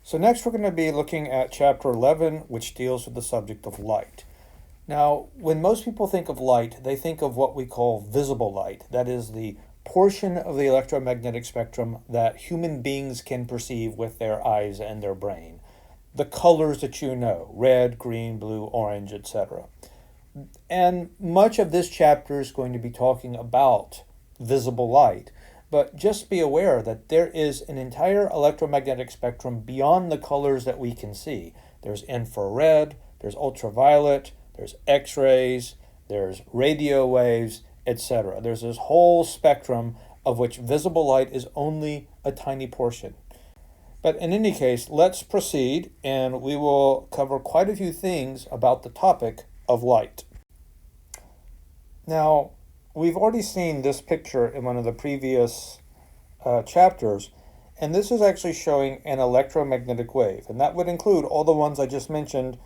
So next we're going to be looking at chapter 11, which deals with the subject of light. Now, when most people think of light, they think of what we call visible light. That is the portion of the electromagnetic spectrum that human beings can perceive with their eyes and their brain. The colors that you know, red, green, blue, orange, etc. And much of this chapter is going to be talking about visible light. But just be aware that there is an entire electromagnetic spectrum beyond the colors that we can see. There's infrared, there's ultraviolet, there's X-rays, there's radio waves, etc. There's this whole spectrum of which visible light is only a tiny portion. But in any case, let's proceed, and we will cover quite a few things about the topic of light. Now, we've already seen this picture in one of the previous chapters, and this is actually showing an electromagnetic wave, and that would include all the ones I just mentioned.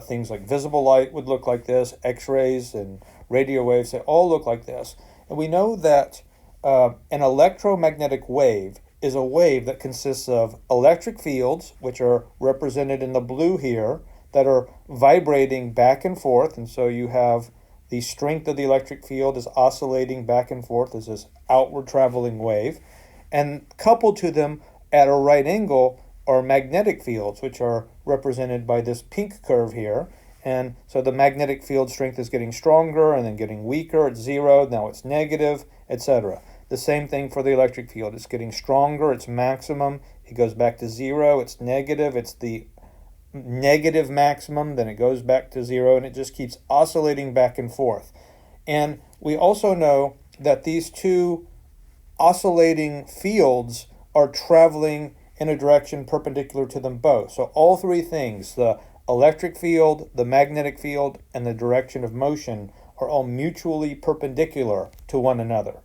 Things like visible light would look like this, X-rays and radio waves, they all look like this. And we know that an electromagnetic wave is a wave that consists of electric fields, which are represented in the blue here, that are vibrating back and forth, and so you have the strength of the electric field is oscillating back and forth as this outward traveling wave. And coupled to them at a right angle are magnetic fields, which are represented by this pink curve here. And so the magnetic field strength is getting stronger and then getting weaker. It's zero, now it's negative, etc. The same thing for the electric field. It's getting stronger, it's maximum. It goes back to zero, it's negative, it's the negative maximum, then it goes back to zero, and it just keeps oscillating back and forth. And we also know that these two oscillating fields are traveling in a direction perpendicular to them both. So all three things, the electric field, the magnetic field, and the direction of motion, are all mutually perpendicular to one another.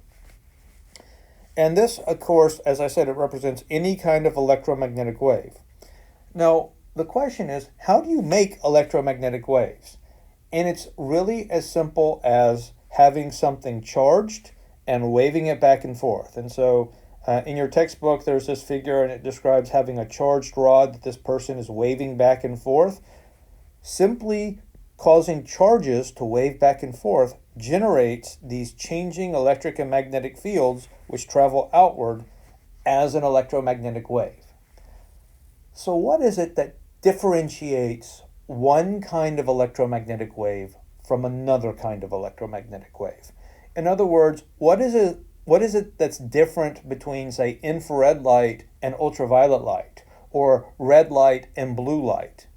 And this, of course, as I said, it represents any kind of electromagnetic wave. Now, the question is, how do you make electromagnetic waves? And it's really as simple as having something charged and waving it back and forth. And so in your textbook, there's this figure, and it describes having a charged rod that this person is waving back and forth. Simply causing charges to wave back and forth generates these changing electric and magnetic fields which travel outward as an electromagnetic wave. So what is it that differentiates one kind of electromagnetic wave from another kind of electromagnetic wave? In other words, what is it that's different between, say, infrared light and ultraviolet light, or red light and blue light?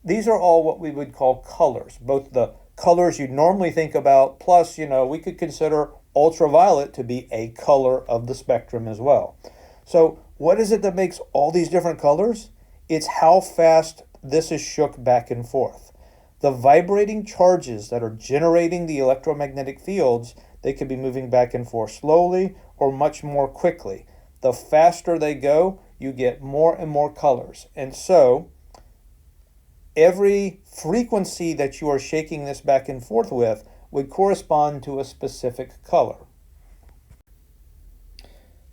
These are all what we would call colors, both the colors you'd normally think about, plus, we could consider ultraviolet to be a color of the spectrum as well. So what is it that makes all these different colors? It's how fast this is shook back and forth. The vibrating charges that are generating the electromagnetic fields, they could be moving back and forth slowly or much more quickly. The faster they go, you get more and more colors. And so every frequency that you are shaking this back and forth with would correspond to a specific color.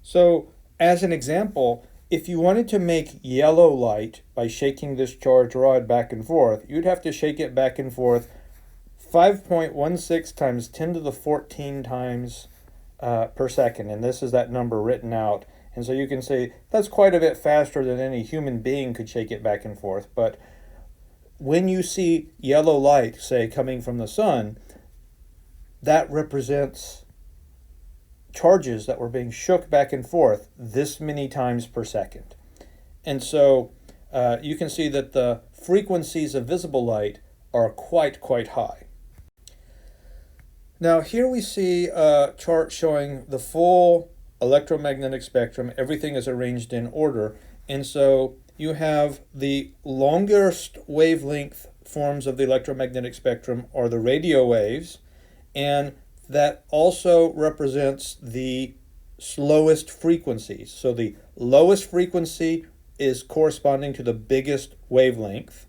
So, as an example, if you wanted to make yellow light by shaking this charged rod back and forth, you'd have to shake it back and forth 5.16 times 10 to the 14 times per second. And this is that number written out. And so you can say that's quite a bit faster than any human being could shake it back and forth. But when you see yellow light, say, coming from the sun, that represents charges that were being shook back and forth this many times per second. And so you can see that the frequencies of visible light are quite high. Now here we see a chart showing the full electromagnetic spectrum. Everything is arranged in order. And so you have the longest wavelength forms of the electromagnetic spectrum are the radio waves, and that also represents the slowest frequencies. So the lowest frequency is corresponding to the biggest wavelength.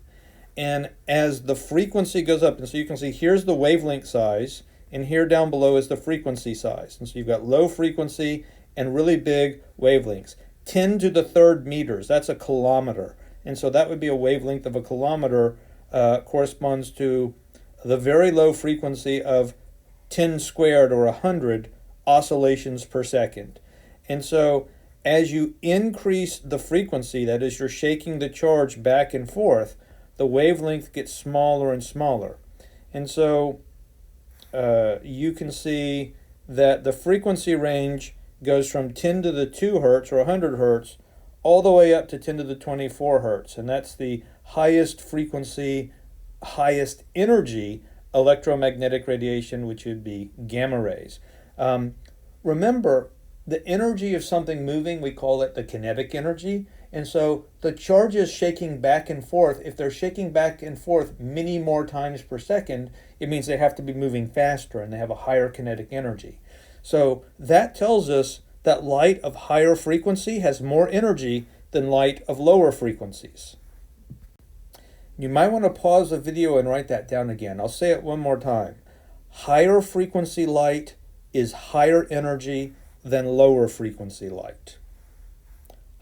And as the frequency goes up, and so you can see here's the wavelength size, and here down below is the frequency size. And so you've got low frequency and really big wavelengths. 10 to the third meters, that's a kilometer. And so that would be a wavelength of a kilometer, corresponds to the very low frequency of 10 squared or 100 oscillations per second. And so as you increase the frequency, that is, you're shaking the charge back and forth, the wavelength gets smaller and smaller. And so you can see that the frequency range goes from 10 to the 2 hertz or 100 hertz all the way up to 10 to the 24 hertz. And that's the highest frequency, highest energy electromagnetic radiation, which would be gamma rays. Remember, the energy of something moving, we call it the kinetic energy. And so the charges shaking back and forth, if they're shaking back and forth many more times per second, it means they have to be moving faster and they have a higher kinetic energy. So that tells us that light of higher frequency has more energy than light of lower frequencies. You might want to pause the video and write that down again. I'll say it one more time. Higher frequency light is higher energy than lower frequency light.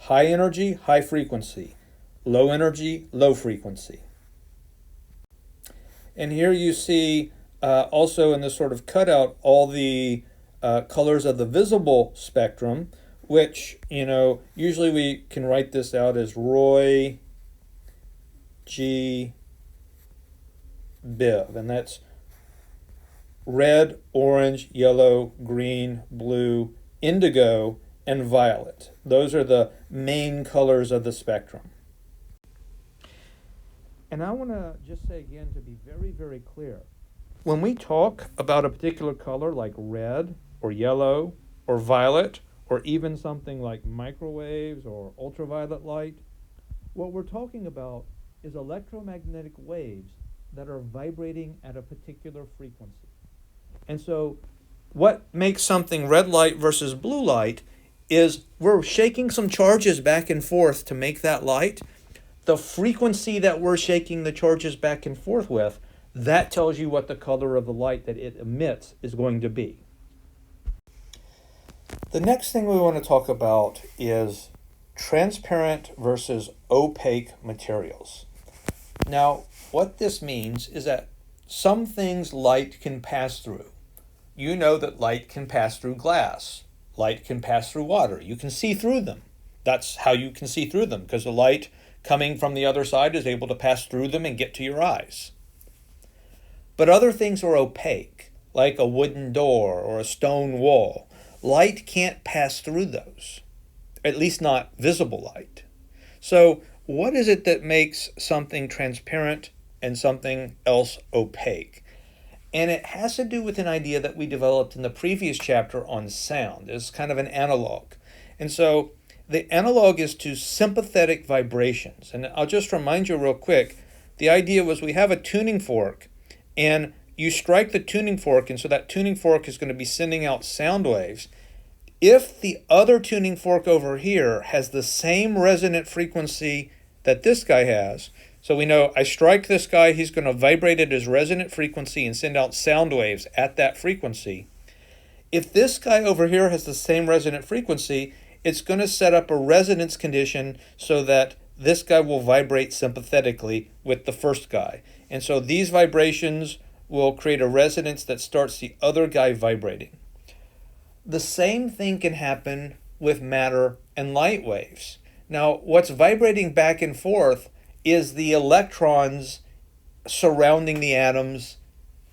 High energy, high frequency. Low energy, low frequency. And here you see also in this sort of cutout all the colors of the visible spectrum, which, usually we can write this out as Roy G. Biv, and that's red, orange, yellow, green, blue, indigo, and violet. Those are the main colors of the spectrum. And I want to just say again, to be very, very clear, when we talk about a particular color like red or yellow or violet, or even something like microwaves or ultraviolet light, what we're talking about is electromagnetic waves that are vibrating at a particular frequency. And so what makes something red light versus blue light is we're shaking some charges back and forth to make that light. The frequency that we're shaking the charges back and forth with, that tells you what the color of the light that it emits is going to be. The next thing we want to talk about is transparent versus opaque materials. Now, what this means is that some things light can pass through. You know that light can pass through glass. Light can pass through water. You can see through them. That's how you can see through them, because the light coming from the other side is able to pass through them and get to your eyes. But other things are opaque, like a wooden door or a stone wall. Light can't pass through those, at least not visible light. So what is it that makes something transparent and something else opaque? And it has to do with an idea that we developed in the previous chapter on sound. It's kind of an analog. And so the analog is to sympathetic vibrations. And I'll just remind you real quick, the idea was we have a tuning fork, and you strike the tuning fork, and so that tuning fork is going to be sending out sound waves. If the other tuning fork over here has the same resonant frequency that this guy has, so we know I strike this guy, he's going to vibrate at his resonant frequency and send out sound waves at that frequency. If this guy over here has the same resonant frequency, it's going to set up a resonance condition so that this guy will vibrate sympathetically with the first guy. And so these vibrations will create a resonance that starts the other guy vibrating. The same thing can happen with matter and light waves. Now, what's vibrating back and forth is the electrons surrounding the atoms,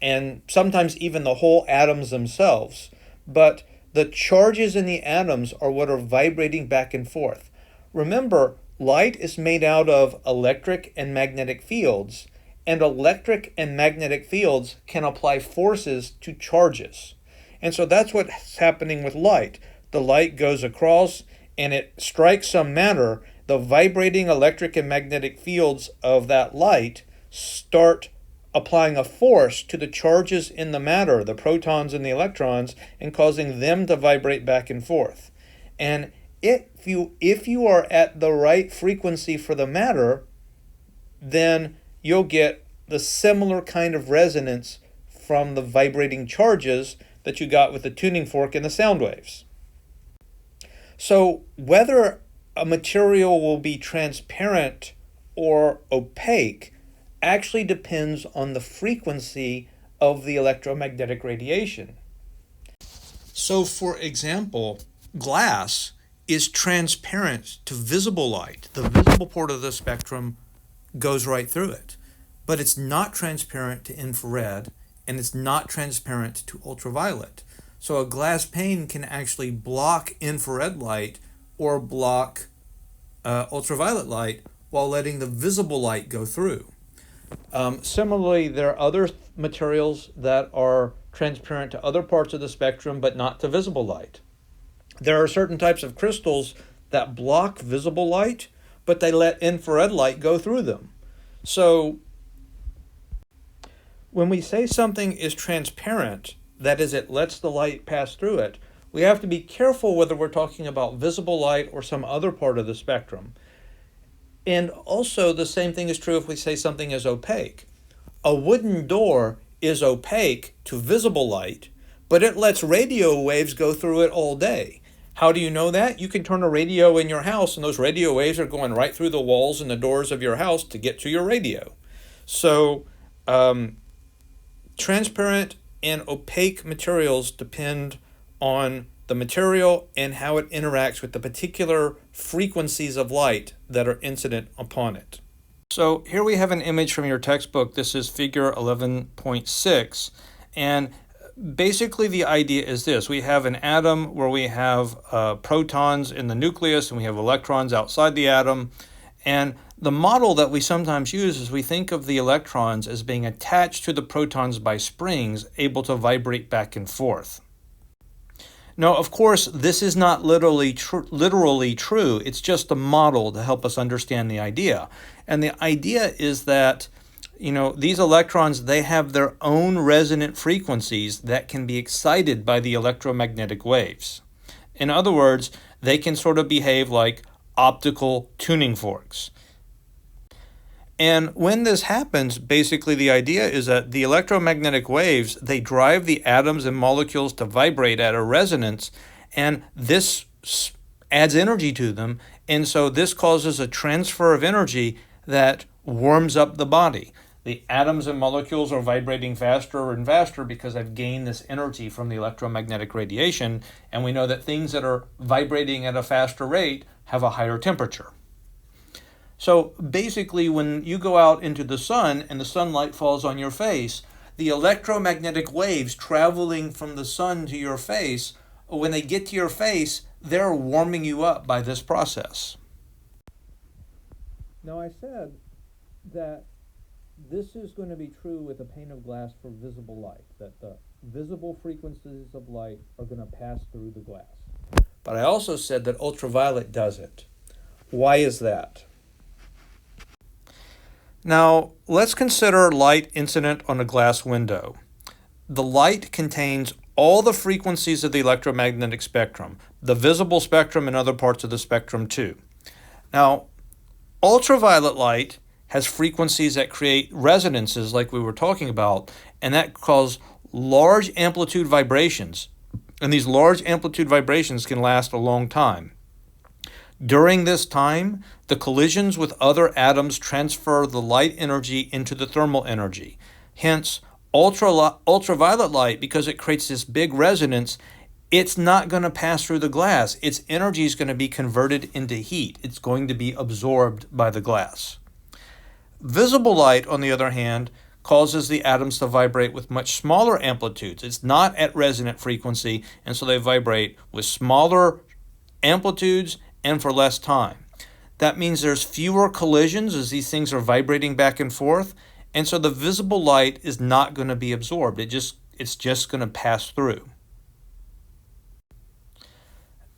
and sometimes even the whole atoms themselves. But the charges in the atoms are what are vibrating back and forth. Remember, light is made out of electric and magnetic fields, and electric and magnetic fields can apply forces to charges. And so that's what's happening with light. The light goes across and it strikes some matter. The vibrating electric and magnetic fields of that light start applying a force to the charges in the matter, the protons and the electrons, and causing them to vibrate back and forth. And if you are at the right frequency for the matter, then you'll get the similar kind of resonance from the vibrating charges that you got with the tuning fork and the sound waves. So whether a material will be transparent or opaque actually depends on the frequency of the electromagnetic radiation. So, for example, glass is transparent to visible light. The visible part of the spectrum goes right through it, but it's not transparent to infrared, and it's not transparent to ultraviolet. So a glass pane can actually block infrared light or block ultraviolet light while letting the visible light go through. Similarly, there are other materials that are transparent to other parts of the spectrum but not to visible light. There are certain types of crystals that block visible light, but they let infrared light go through them. So when we say something is transparent, that is, it lets the light pass through it, we have to be careful whether we're talking about visible light or some other part of the spectrum. And also the same thing is true if we say something is opaque. A wooden door is opaque to visible light, but it lets radio waves go through it all day. How do you know that? You can turn a radio in your house and those radio waves are going right through the walls and the doors of your house to get to your radio. So transparent and opaque materials depend on the material and how it interacts with the particular frequencies of light that are incident upon it. So here we have an image from your textbook. This is figure 11.6, and basically the idea is this. We have an atom where we have protons in the nucleus and we have electrons outside the atom, and the model that we sometimes use is we think of the electrons as being attached to the protons by springs able to vibrate back and forth. Now, of course, this is not literally true. It's just a model to help us understand the idea. And the idea is that, these electrons, they have their own resonant frequencies that can be excited by the electromagnetic waves. In other words, they can sort of behave like optical tuning forks. And when this happens, basically the idea is that the electromagnetic waves, they drive the atoms and molecules to vibrate at a resonance, and this adds energy to them, and so this causes a transfer of energy that warms up the body. The atoms and molecules are vibrating faster and faster because they've gained this energy from the electromagnetic radiation, and we know that things that are vibrating at a faster rate have a higher temperature. So basically, when you go out into the sun and the sunlight falls on your face, the electromagnetic waves traveling from the sun to your face, when they get to your face, they're warming you up by this process. Now, I said that this is going to be true with a pane of glass for visible light, that the visible frequencies of light are going to pass through the glass. But I also said that ultraviolet doesn't. Why is that? Now, let's consider light incident on a glass window. The light contains all the frequencies of the electromagnetic spectrum, the visible spectrum and other parts of the spectrum too. Now, ultraviolet light has frequencies that create resonances like we were talking about, and that cause large amplitude vibrations. And these large amplitude vibrations can last a long time. During this time, the collisions with other atoms transfer the light energy into the thermal energy. Hence, ultraviolet light, because it creates this big resonance, it's not going to pass through the glass. Its energy is going to be converted into heat. It's going to be absorbed by the glass. Visible light, on the other hand, causes the atoms to vibrate with much smaller amplitudes. It's not at resonant frequency, and so they vibrate with smaller amplitudes and for less time. That means there's fewer collisions as these things are vibrating back and forth, and so the visible light is not going to be absorbed. It's just going to pass through.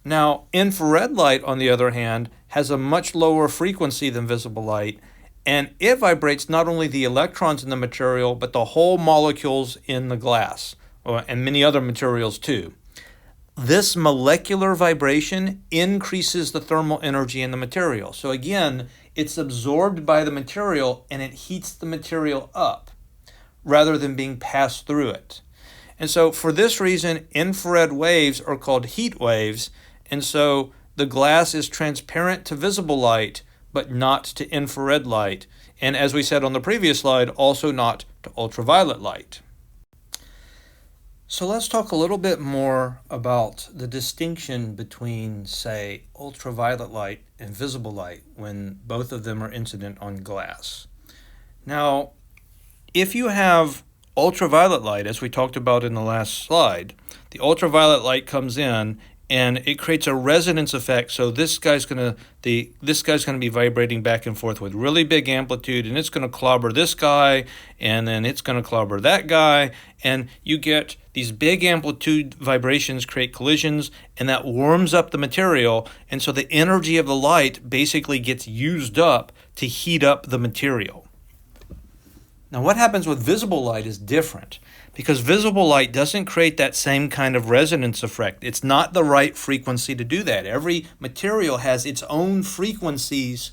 Now, infrared light, on the other hand, has a much lower frequency than visible light, and it vibrates not only the electrons in the material, but the whole molecules in the glass, and many other materials too. This molecular vibration increases the thermal energy in the material. So again, it's absorbed by the material and it heats the material up rather than being passed through it. And so for this reason, infrared waves are called heat waves. And so the glass is transparent to visible light, but not to infrared light. And as we said on the previous slide, also not to ultraviolet light. So let's talk a little bit more about the distinction between, say, ultraviolet light and visible light when both of them are incident on glass. Now, if you have ultraviolet light, as we talked about in the last slide, the ultraviolet light comes in and it creates a resonance effect. So this guy's going to be vibrating back and forth with really big amplitude, and it's going to clobber this guy, and then it's going to clobber that guy, and you get these big amplitude vibrations create collisions, and that warms up the material, and so the energy of the light basically gets used up to heat up the material. Now, what happens with visible light is different, because visible light doesn't create that same kind of resonance effect. It's not the right frequency to do that. Every material has its own frequencies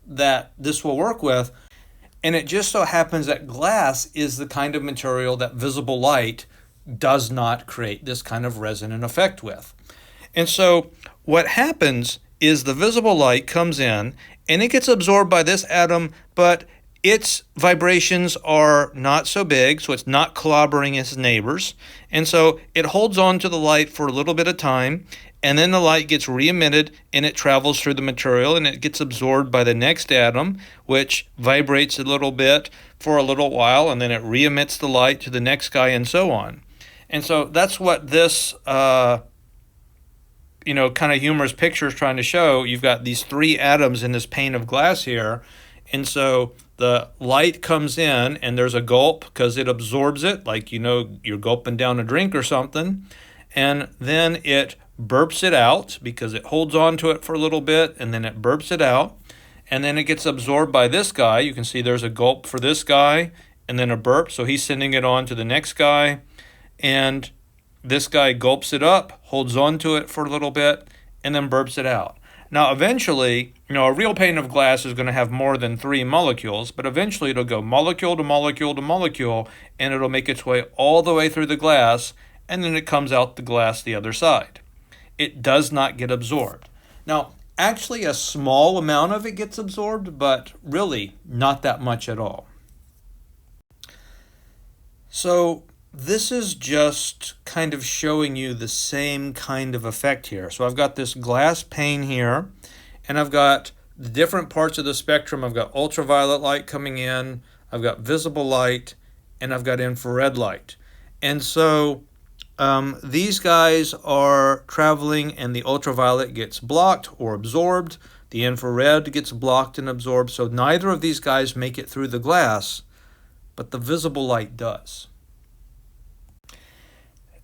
that this will work with, and it just so happens that glass is the kind of material that visible light does not create this kind of resonant effect with. And so what happens is the visible light comes in, and it gets absorbed by this atom, but its vibrations are not so big, so it's not clobbering its neighbors. And so it holds on to the light for a little bit of time, and then the light gets re-emitted, and it travels through the material, and it gets absorbed by the next atom, which vibrates a little bit for a little while, and then it re-emits the light to the next guy, and so on. And so that's what this kind of humorous picture is trying to show. You've got these three atoms in this pane of glass here, and so the light comes in and there's a gulp because it absorbs it, like you're gulping down a drink or something, and then it burps it out because it holds on to it for a little bit, and then it burps it out, and then it gets absorbed by this guy. You can see there's a gulp for this guy and then a burp, so he's sending it on to the next guy, and this guy gulps it up, holds on to it for a little bit, and then burps it out. Now, eventually, a real pane of glass is going to have more than 3 molecules, but eventually it'll go molecule to molecule to molecule, and it'll make its way all the way through the glass, and then it comes out the glass the other side. It does not get absorbed. Now, actually, a small amount of it gets absorbed, but really not that much at all. So this is just kind of showing you the same kind of effect here. So I've got this glass pane here, and I've got the different parts of the spectrum. I've got ultraviolet light coming in, I've got visible light, and I've got infrared light. And so these guys are traveling, and the ultraviolet gets blocked or absorbed. The infrared gets blocked and absorbed. So neither of these guys make it through the glass, but the visible light does.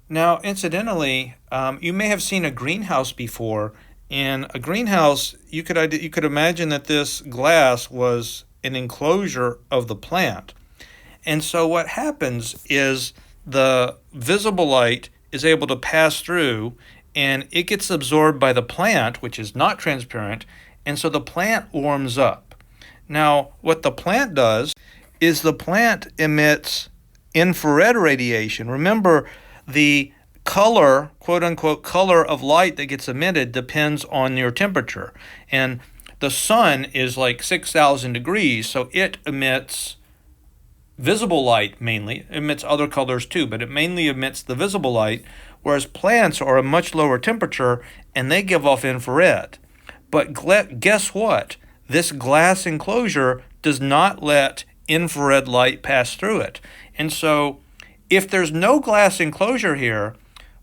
Now, incidentally, you may have seen a greenhouse before. In a greenhouse, you could imagine that this glass was an enclosure of the plant. And so what happens is the visible light is able to pass through, and it gets absorbed by the plant, which is not transparent, and so the plant warms up. Now, what the plant does is the plant emits infrared radiation. Remember, the color, quote-unquote, color of light that gets emitted depends on your temperature. And the sun is like 6,000 degrees, so it emits visible light mainly. It emits other colors too, but it mainly emits the visible light, whereas plants are a much lower temperature, and they give off infrared. But guess what? This glass enclosure does not let infrared light pass through it. And so if there's no glass enclosure here,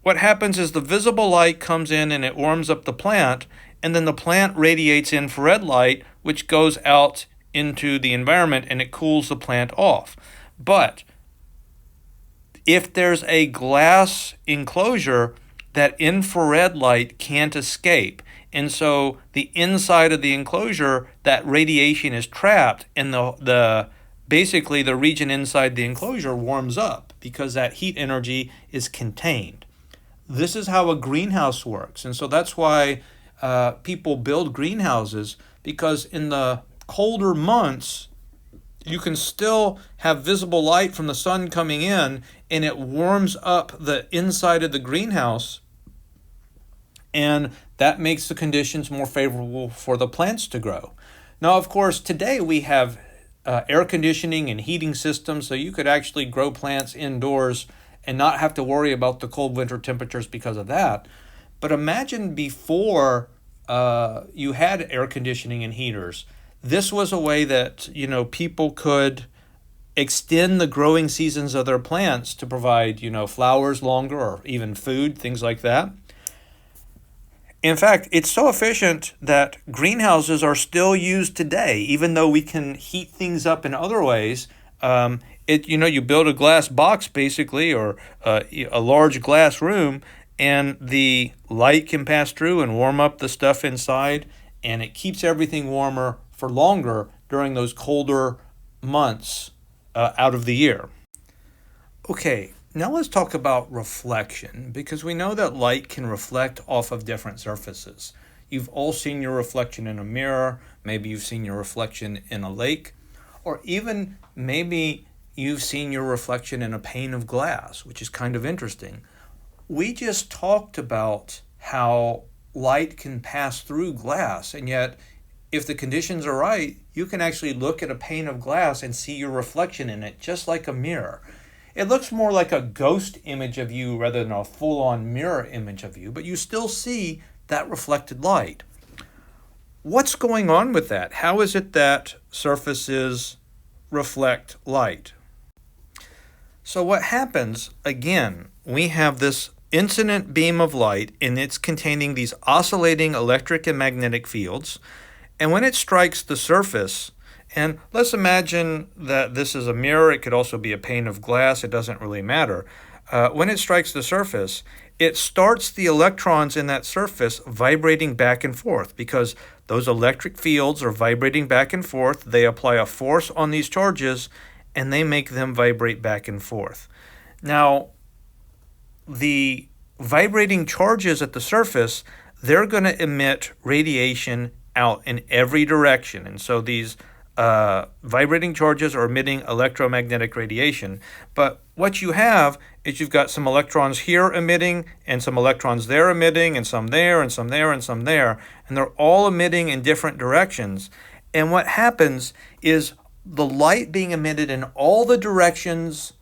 what happens is the visible light comes in and it warms up the plant, and then the plant radiates infrared light, which goes out into the environment, and it cools the plant off. But if there's a glass enclosure, that infrared light can't escape. And so the inside of the enclosure, that radiation is trapped, and basically the region inside the enclosure warms up because that heat energy is contained. This is how a greenhouse works. And so that's why people build greenhouses, because in the colder months, you can still have visible light from the sun coming in, and it warms up the inside of the greenhouse, and that makes the conditions more favorable for the plants to grow. Now, of course, today we have air conditioning and heating systems, so you could actually grow plants indoors and not have to worry about the cold winter temperatures because of that. But imagine before you had air conditioning and heaters, this was a way that people could extend the growing seasons of their plants to provide flowers longer or even food, things like that. In fact, it's so efficient that greenhouses are still used today, even though we can heat things up in other ways. You build a glass box basically, or a large glass room, and the light can pass through and warm up the stuff inside, and it keeps everything warmer for longer during those colder months out of the year. Okay, now let's talk about reflection, because we know that light can reflect off of different surfaces. You've all seen your reflection in a mirror, maybe you've seen your reflection in a lake, or even maybe you've seen your reflection in a pane of glass, which is kind of interesting. We just talked about how light can pass through glass, and yet if the conditions are right, you can actually look at a pane of glass and see your reflection in it, just like a mirror. It looks more like a ghost image of you rather than a full-on mirror image of you, but you still see that reflected light. What's going on with that? How is it that surfaces reflect light? So what happens, again, we have this incident beam of light, and it's containing these oscillating electric and magnetic fields, and when it strikes the surface, and let's imagine that this is a mirror. It could also be a pane of glass. It doesn't really matter. When it strikes the surface, it starts the electrons in that surface vibrating back and forth, because those electric fields are vibrating back and forth. They apply a force on these charges, and they make them vibrate back and forth. Now, the vibrating charges at the surface, they're going to emit radiation out in every direction. And so these vibrating charges are emitting electromagnetic radiation. But what you have is you've got some electrons here emitting, and some electrons there emitting, and some there, and some there, and some there, and they're all emitting in different directions. And what happens is the light being emitted in all the directions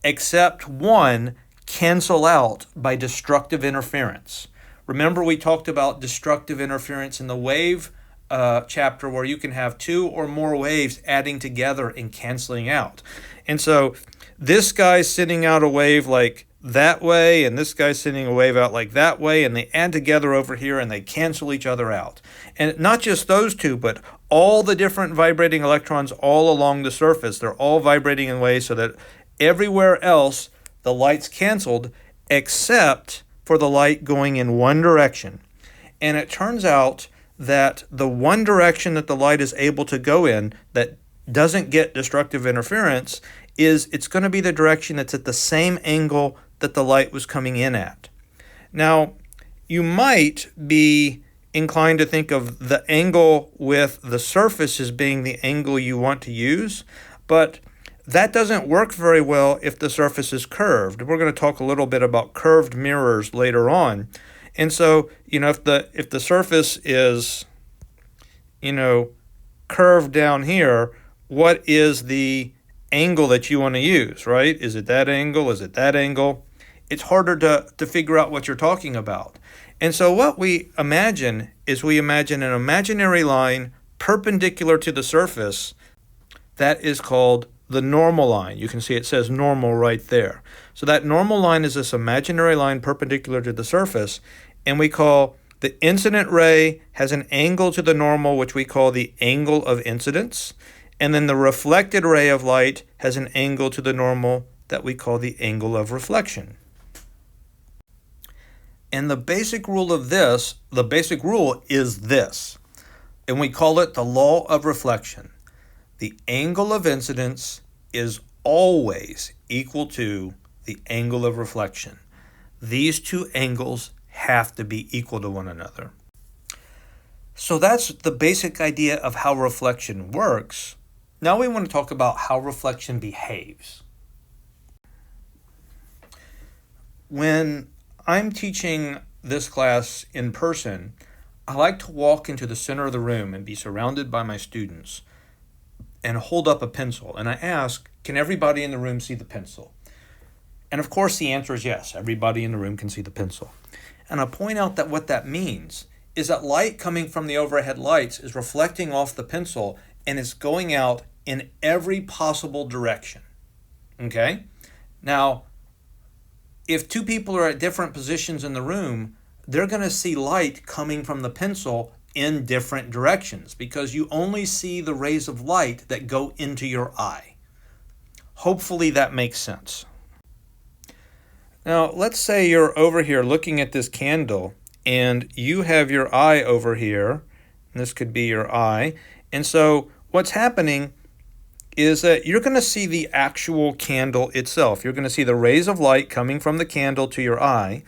except one cancel out by destructive interference. Remember, we talked about destructive interference in the wave chapter, where you can have two or more waves adding together and canceling out. And so this guy's sending out a wave like that way, and this guy's sending a wave out like that way, and they add together over here and they cancel each other out. And not just those two, but all the different vibrating electrons all along the surface, they're all vibrating in ways so that everywhere else the light's canceled except for the light going in one direction. And it turns out that the one direction that the light is able to go in that doesn't get destructive interference is it's going to be the direction that's at the same angle that the light was coming in at. Now, you might be inclined to think of the angle with the surface as being the angle you want to use, but that doesn't work very well if the surface is curved. We're going to talk a little bit about curved mirrors later on. And so, if the surface is, curved down here, what is the angle that you want to use, right? Is it that angle? Is it that angle? It's harder to figure out what you're talking about. And so what we imagine is we imagine an imaginary line perpendicular to the surface that is called the normal line. You can see it says normal right there. So that normal line is this imaginary line perpendicular to the surface, and we call the incident ray has an angle to the normal, which we call the angle of incidence, and then the reflected ray of light has an angle to the normal that we call the angle of reflection. And the basic rule is this, and we call it the law of reflection. The angle of incidence is always equal to the angle of reflection. These two angles have to be equal to one another. So that's the basic idea of how reflection works. Now we want to talk about how reflection behaves. When I'm teaching this class in person, I like to walk into the center of the room and be surrounded by my students and hold up a pencil. And I ask, can everybody in the room see the pencil? And of course the answer is yes, everybody in the room can see the pencil. And I point out that what that means is that light coming from the overhead lights is reflecting off the pencil and it's going out in every possible direction. Okay? Now, if two people are at different positions in the room, they're going to see light coming from the pencil in different directions because you only see the rays of light that go into your eye. Hopefully that makes sense. Now, let's say you're over here looking at this candle and you have your eye over here. And this could be your eye. And so what's happening is that you're going to see the actual candle itself. You're going to see the rays of light coming from the candle to your eye,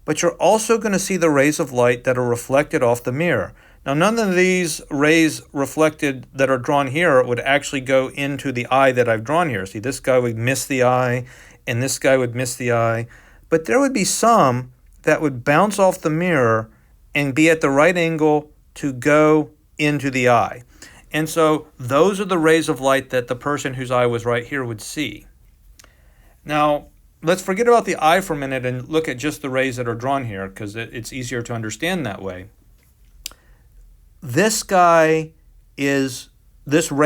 but you're also going to see the rays of light that are reflected off the mirror. Now, none of these rays reflected that are drawn here would actually go into the eye that I've drawn here. See, this guy would miss the eye, and this guy would miss the eye. But there would be some that would bounce off the mirror and be at the right angle to go into the eye. And so those are the rays of light that the person whose eye was right here would see. Now, let's forget about the eye for a minute and look at just the rays that are drawn here because it's easier to understand that way. This ray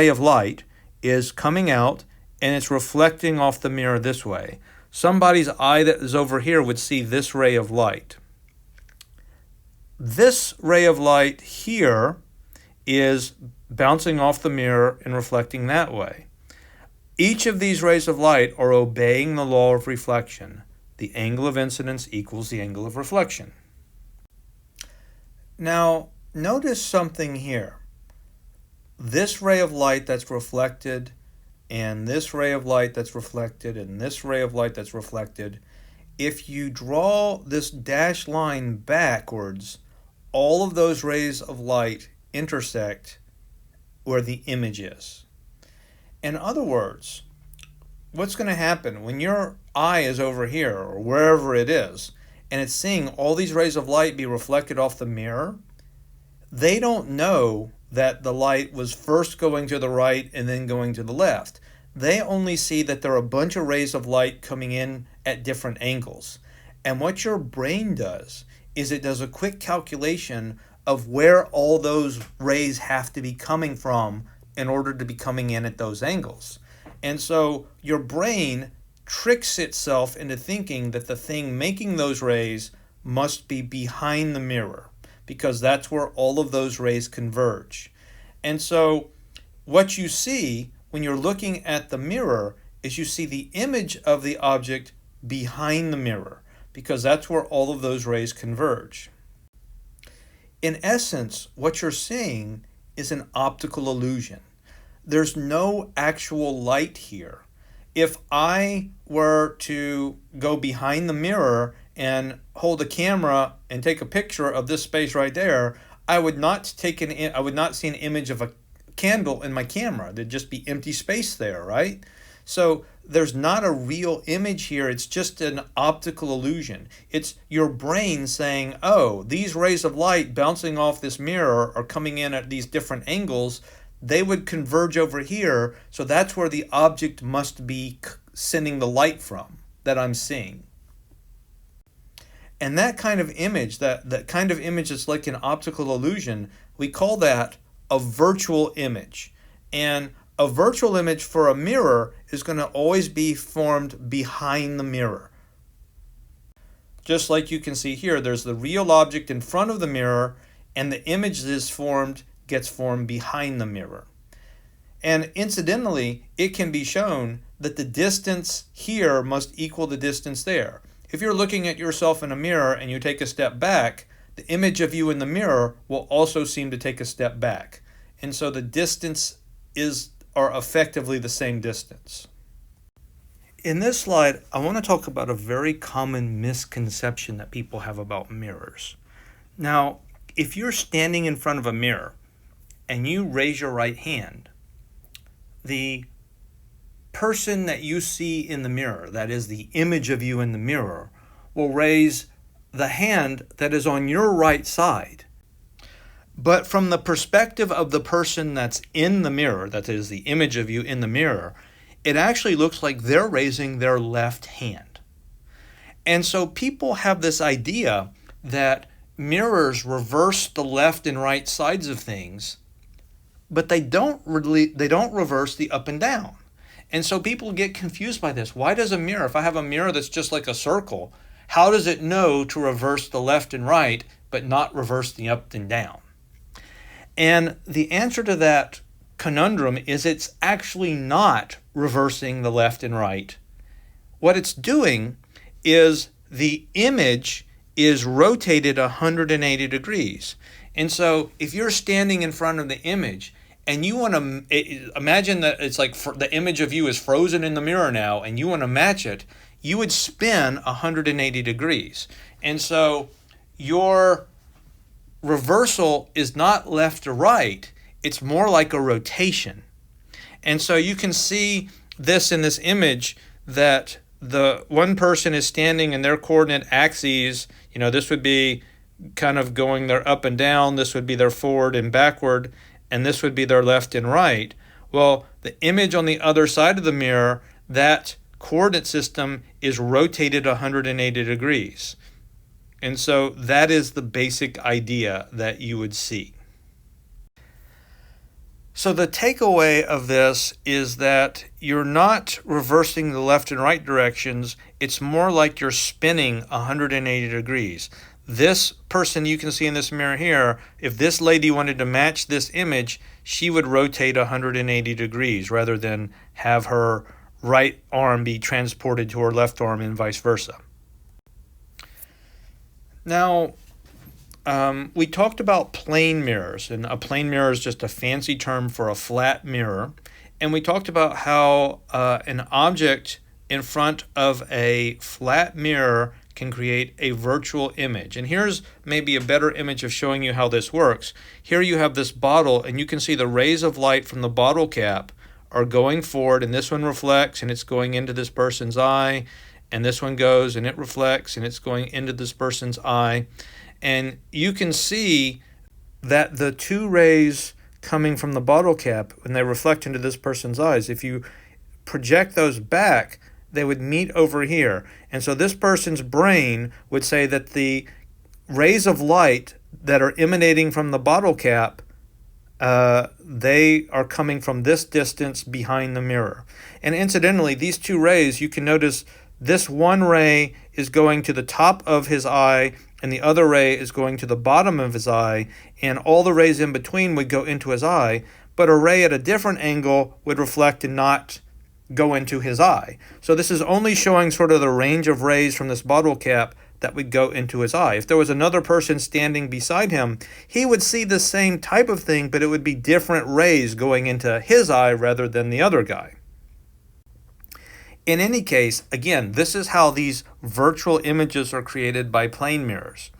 of light is coming out and it's reflecting off the mirror this way. Somebody's eye that is over here would see this ray of light. This ray of light here is bouncing off the mirror and reflecting that way. Each of these rays of light are obeying the law of reflection. The angle of incidence equals the angle of reflection. Now, notice something here. This ray of light that's reflected, and this ray of light that's reflected, and this ray of light that's reflected, if you draw this dashed line backwards, all of those rays of light intersect where the image is. In other words, what's going to happen when your eye is over here or wherever it is, and it's seeing all these rays of light be reflected off the mirror, they don't know that the light was first going to the right and then going to the left. They only see that there are a bunch of rays of light coming in at different angles. And what your brain does is it does a quick calculation of where all those rays have to be coming from in order to be coming in at those angles. And so your brain tricks itself into thinking that the thing making those rays must be behind the mirror, because that's where all of those rays converge. And so what you see when you're looking at the mirror is you see the image of the object behind the mirror, because that's where all of those rays converge. In essence, what you're seeing is an optical illusion. There's no actual light here. If I were to go behind the mirror and hold a camera and take a picture of this space right there, I would not see an image of a candle in my camera. There'd just be empty space there, right? So there's not a real image here. It's just an optical illusion. It's your brain saying, oh, these rays of light bouncing off this mirror are coming in at these different angles. They would converge over here. So that's where the object must be sending the light from that I'm seeing. And that kind of image, that kind of image that's like an optical illusion, we call that a virtual image. And a virtual image for a mirror is going to always be formed behind the mirror. Just like you can see here, there's the real object in front of the mirror, and the image that is formed gets formed behind the mirror. And incidentally, it can be shown that the distance here must equal the distance there. If you're looking at yourself in a mirror and you take a step back, the image of you in the mirror will also seem to take a step back. And so the distance are effectively the same distance. In this slide, I want to talk about a very common misconception that people have about mirrors. Now, if you're standing in front of a mirror and you raise your right hand, the person that you see in the mirror, that is the image of you in the mirror, will raise the hand that is on your right side. But from the perspective of the person that's in the mirror, that is the image of you in the mirror, it actually looks like they're raising their left hand. And so people have this idea that mirrors reverse the left and right sides of things, but they don't reverse the up and down. And so people get confused by this. Why does a mirror, if I have a mirror that's just like a circle, how does it know to reverse the left and right, but not reverse the up and down? And the answer to that conundrum is it's actually not reversing the left and right. What it's doing is the image is rotated 180 degrees. And so if you're standing in front of the image and you want to imagine that it's like the image of you is frozen in the mirror now and you want to match it, you would spin 180 degrees. And so your reversal is not left to right, it's more like a rotation. And so you can see this in this image that the one person is standing in their coordinate axes. This would be kind of going their up and down, this would be their forward and backward, and this would be their left and right. Well, the image on the other side of the mirror, that coordinate system is rotated 180 degrees. And so that is the basic idea that you would see. So the takeaway of this is that you're not reversing the left and right directions. It's more like you're spinning 180 degrees. This person you can see in this mirror here, if this lady wanted to match this image, she would rotate 180 degrees rather than have her right arm be transported to her left arm and vice versa. Now, we talked about plane mirrors, and a plane mirror is just a fancy term for a flat mirror. And we talked about how an object in front of a flat mirror can create a virtual image. And here's maybe a better image of showing you how this works. Here you have this bottle, and you can see the rays of light from the bottle cap are going forward, and this one reflects, and it's going into this person's eye. And this one goes and it reflects and it's going into this person's eye. And you can see that the two rays coming from the bottle cap, when they reflect into this person's eyes, if you project those back, they would meet over here. And so this person's brain would say that the rays of light that are emanating from the bottle cap, they are coming from this distance behind the mirror. And incidentally, these two rays, you can notice this one ray is going to the top of his eye and the other ray is going to the bottom of his eye, and all the rays in between would go into his eye, but a ray at a different angle would reflect and not go into his eye. So this is only showing sort of the range of rays from this bottle cap that would go into his eye. If there was another person standing beside him, he would see the same type of thing, but it would be different rays going into his eye rather than the other guy. In any case, again, this is how these virtual images are created by plane mirrors.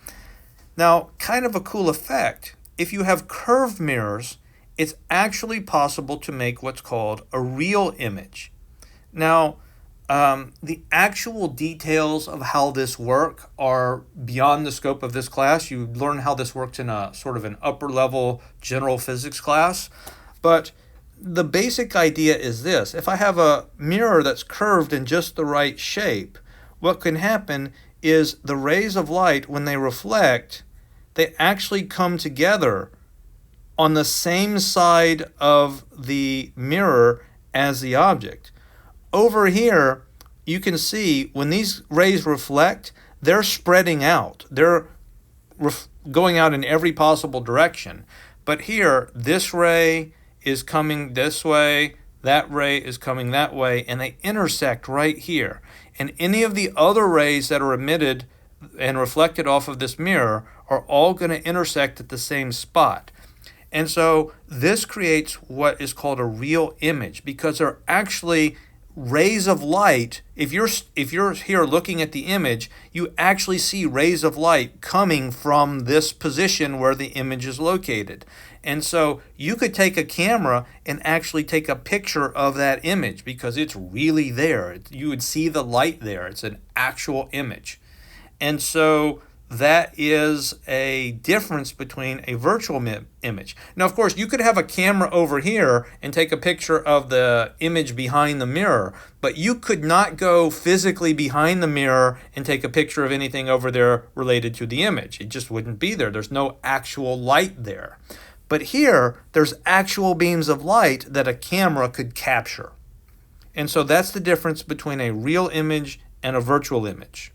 Now, kind of a cool effect, if you have curved mirrors, it's actually possible to make what's called a real image. Now, the actual details of how this work are beyond the scope of this class. You learn how this works in a sort of an upper level general physics class, but the basic idea is this. If I have a mirror that's curved in just the right shape, what can happen is the rays of light, when they reflect, they actually come together on the same side of the mirror as the object. Over here, you can see when these rays reflect, they're spreading out. They're going out in every possible direction. But here, this ray is coming this way, that ray is coming that way, and they intersect right here. And any of the other rays that are emitted and reflected off of this mirror are all going to intersect at the same spot. And so this creates what is called a real image, because they're actually rays of light. If you're here looking at the image, you actually see rays of light coming from this position where the image is located. And so you could take a camera and actually take a picture of that image because it's really there. You would see the light there. It's an actual image. And so that is a difference between a virtual image. Now, of course, you could have a camera over here and take a picture of the image behind the mirror, but you could not go physically behind the mirror and take a picture of anything over there related to the image. It just wouldn't be there. There's no actual light there. But here, there's actual beams of light that a camera could capture. And so that's the difference between a real image and a virtual image.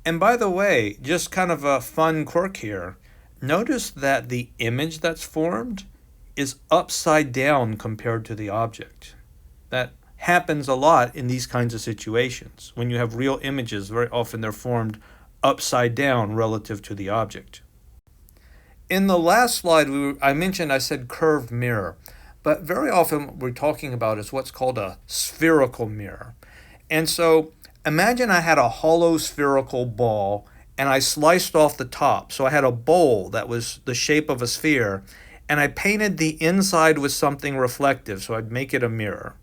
And by the way, just kind of a fun quirk here, notice that the image that's formed is upside down compared to the object. That happens a lot in these kinds of situations. When you have real images, very often they're formed upside down relative to the object. In the last slide, I said curved mirror, but very often what we're talking about is what's called a spherical mirror. And so imagine I had a hollow spherical ball and I sliced off the top. So I had a bowl that was the shape of a sphere and I painted the inside with something reflective, so I'd make it a mirror.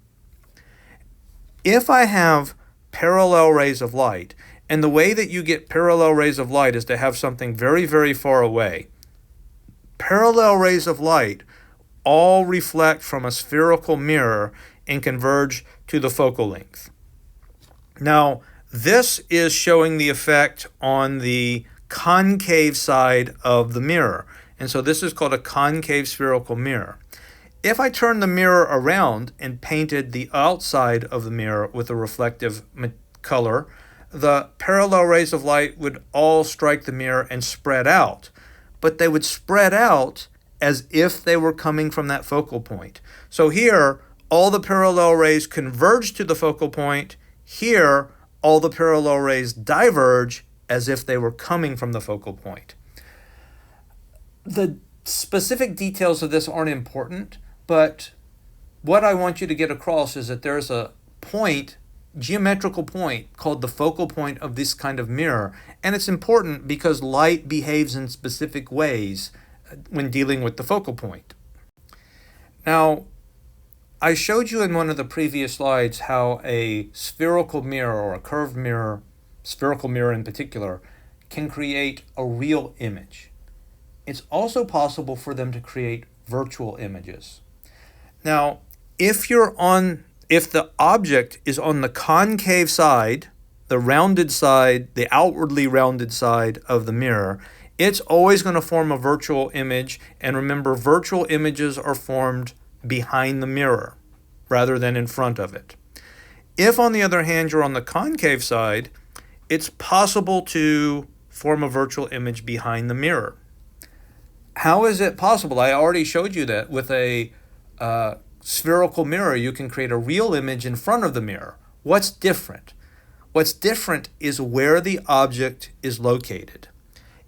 If I have parallel rays of light, and the way that you get parallel rays of light is to have something very, very far away, parallel rays of light all reflect from a spherical mirror and converge to the focal length. Now, this is showing the effect on the concave side of the mirror. And so this is called a concave spherical mirror. If I turn the mirror around and painted the outside of the mirror with a reflective color, the parallel rays of light would all strike the mirror and spread out. But they would spread out as if they were coming from that focal point. So here, all the parallel rays converge to the focal point. Here, all the parallel rays diverge as if they were coming from the focal point. The specific details of this aren't important, but what I want you to get across is that there's a point, geometrical point, called the focal point of this kind of mirror. And it's important because light behaves in specific ways when dealing with the focal point. Now, I showed you in one of the previous slides how a spherical mirror or a curved mirror, spherical mirror in particular, can create a real image. It's also possible for them to create virtual images. Now, if the object is on the concave side, the rounded side, the outwardly rounded side of the mirror, it's always going to form a virtual image. And remember, virtual images are formed behind the mirror rather than in front of it. If, on the other hand, you're on the concave side, it's possible to form a virtual image behind the mirror. How is it possible? I already showed you that with a spherical mirror, you can create a real image in front of the mirror. What's different? What's different is where the object is located.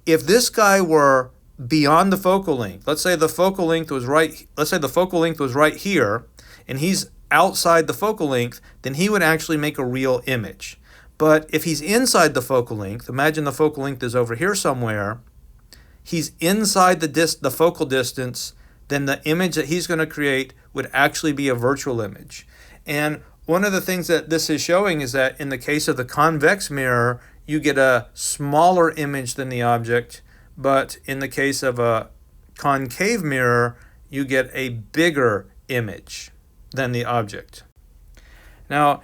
If this guy were beyond the focal length, let's say the focal length was right here, and he's outside the focal length, then he would actually make a real image. But if he's inside the focal length, imagine the focal length is over here somewhere, he's inside the focal distance, then the image that he's going to create would actually be a virtual image. And one of the things that this is showing is that in the case of the convex mirror, you get a smaller image than the object, but in the case of a concave mirror, you get a bigger image than the object. Now,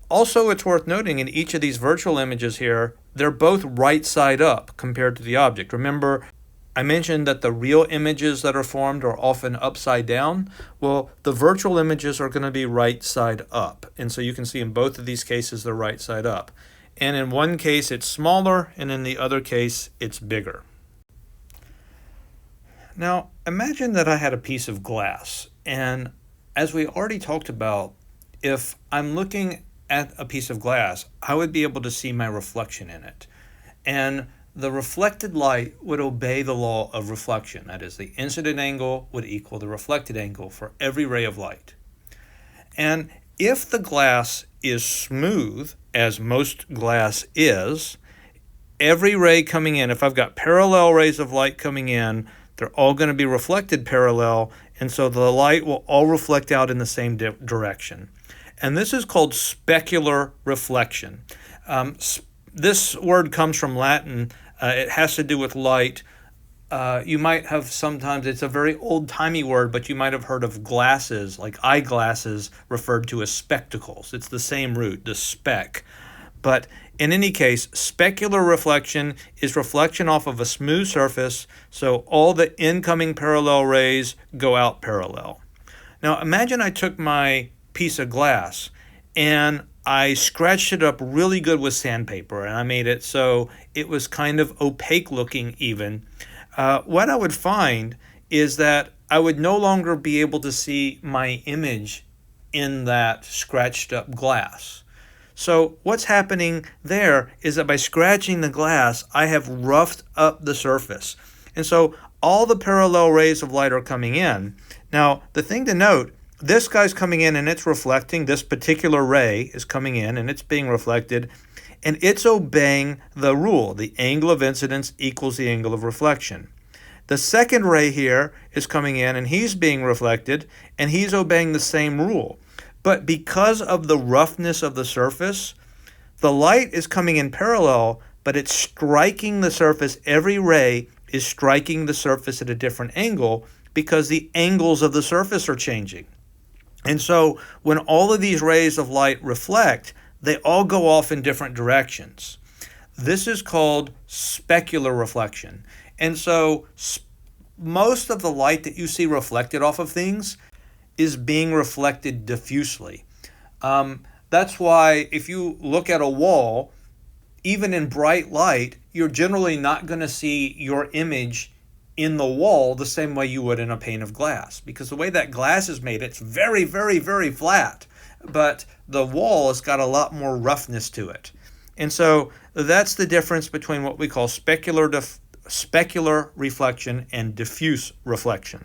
also it's worth noting in each of these virtual images here, they're both right side up compared to the object. Remember, I mentioned that the real images that are formed are often upside down. Well, the virtual images are going to be right side up. And so you can see in both of these cases, they're right side up. And in one case, it's smaller, and in the other case, it's bigger. Now, imagine that I had a piece of glass. And as we already talked about, if I'm looking at a piece of glass, I would be able to see my reflection in it. And the reflected light would obey the law of reflection. That is, the incident angle would equal the reflected angle for every ray of light. And if the glass is smooth, as most glass is, every ray coming in, if I've got parallel rays of light coming in, they're all going to be reflected parallel, and so the light will all reflect out in the same direction. And this is called specular reflection. This word comes from Latin It has to do with light. You might have sometimes, it's a very old-timey word, but you might have heard of glasses, like eyeglasses, referred to as spectacles. It's the same root, the spec. But in any case, specular reflection is reflection off of a smooth surface, so all the incoming parallel rays go out parallel. Now imagine I took my piece of glass and I scratched it up really good with sandpaper, and I made it so it was kind of opaque looking even. What I would find is that I would no longer be able to see my image in that scratched up glass. So what's happening there is that by scratching the glass, I have roughed up the surface. And so all the parallel rays of light are coming in. Now, the thing to note, this guy's coming in and it's reflecting. This particular ray is coming in and it's being reflected. And it's obeying the rule. The angle of incidence equals the angle of reflection. The second ray here is coming in and he's being reflected and he's obeying the same rule. But because of the roughness of the surface, the light is coming in parallel, but it's striking the surface. Every ray is striking the surface at a different angle because the angles of the surface are changing. And so when all of these rays of light reflect, they all go off in different directions. This is called specular reflection. And so most of the light that you see reflected off of things is being reflected diffusely. That's why if you look at a wall, even in bright light, you're generally not going to see your image in the wall the same way you would in a pane of glass, because the way that glass is made, it's very, very, very flat, but the wall has got a lot more roughness to it. And so that's the difference between what we call specular reflection and diffuse reflection.